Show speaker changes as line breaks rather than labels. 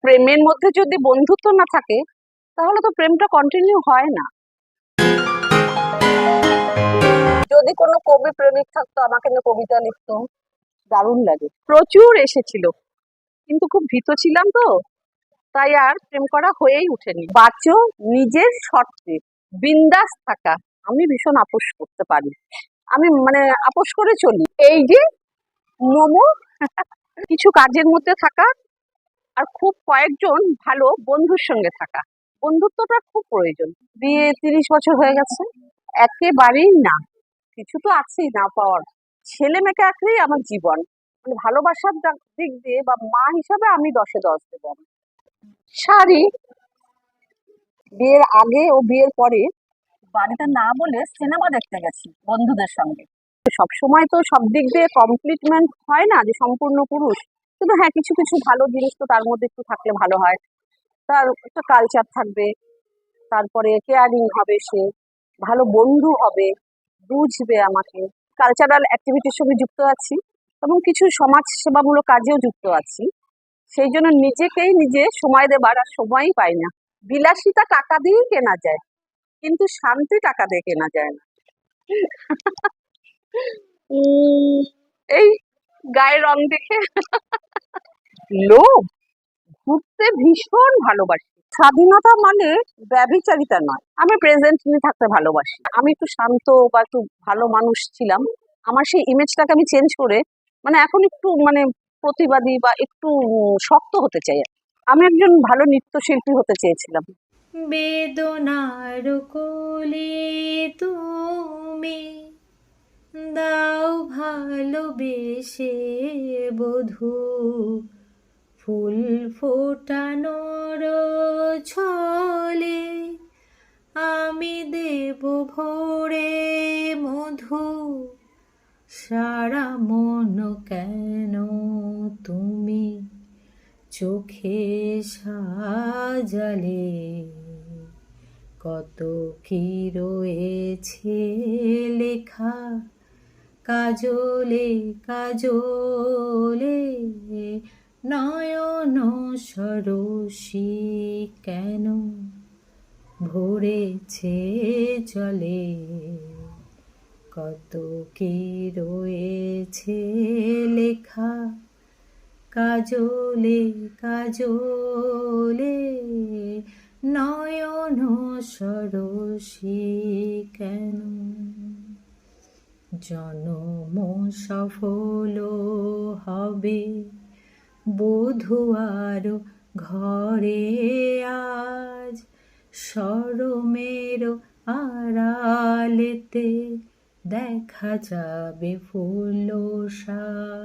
প্রেমের মধ্যে যদি বন্ধুত্ব না থাকে তাহলে তো প্রেমটা কন্টিনিউ হয় না। যদি কোনো কবি প্রেমিক থাকতো আমাকে নিয়ে কবিতা লিখতো, দারুণ লাগে। প্রচুর এসেছিল, কিন্তু খুব ভীত ছিলাম তো, তাই আর প্রেম করা হয়েই ওঠেনি। বাঁচো নিজের শর্তে, বিন্দাস থাকা। আমি ভীষণ আপোষ করতে পারি, আমি মানে আপোষ করে চলি। এই যে মোমো, কিছু কাজের মধ্যে থাকা আর খুব কয়েকজন ভালো বন্ধুর সঙ্গে থাকা, বন্ধুত্বটা খুব প্রয়োজন। বিয়ে 30 বছর হয়ে গেছে, একেবারেই না, কিছু তো আছেই না পাওয়ার। ছেলে মেয়েকে আঁকড়েই আমার জীবন, মানে ভালোবাসার দিক দিয়ে বা মা হিসাবে আমি 10-এ 10 দেব। শাড়ি, বিয়ের আগে ও বিয়ের পরে বাড়িতে না বলে সিনেমা দেখতে গেছি বন্ধুদের সঙ্গে। সবসময় তো সব দিক দিয়ে কমপ্লিটমেন্ট হয় না যে সম্পূর্ণ পুরুষ, কিন্তু হ্যাঁ কিছু কিছু ভালো জিনিস তো তার মধ্যে একটু থাকলে ভালো হয়। তার একটা কালচার থাকবে, তারপরে কেয়ারিং হবে, সে ভালো বন্ধু হবে, বুঝবে আমাকে। কালচারাল অ্যাক্টিভিটির সঙ্গে যুক্ত আছি এবং কিছু সমাজ সেবামূলক কাজেও যুক্ত আছি। সেই জন্য নিজেকেই নিজে সময় দেবার আর সময়ই পাই না। বিলাসিতা টাকা দিয়েই কেনা যায়, কিন্তু শান্তি টাকা দিয়ে কেনা যায় না। এই গায়ের রং দেখে লোভ, ঘুরতে ভীষণ ভালোবাসি। স্বাধীনতা মানে ব্যভিচারিতা নয়, আমি প্রেজেন্টলি থাকতে ভালোবাসি। আমি একটু শান্ত বা একটু ভালো মানুষ ছিলাম, আমার সেই ইমেজটাকে আমি চেঞ্জ করে মানে এখন একটু মানে প্রতিবাদী বা একটু শক্ত হতে চাই। আমি একজন ভালো নৃত্যশিল্পী হতে চেয়েছিলাম।
বেদনার কোলে তুমি দাও ভালোবেসে বধূ, ফুল ফোটানোর ছলে আমি দেব ভরে মধু, সারা মন কেন তুমি চোখে সাজালে, কত কি রয়েছে লেখা কাজলে কাজলে, নয়ন সরসী কেন ভরেছে জলে, কত কি রয়েছে লেখা কাজলে কাজলে, নয়ন সরসী কেন। জনম সফল হবে বধূয়ার ঘরে আজ, শরমের আড়ালেতে দেখা যাবে ফুল সাজ।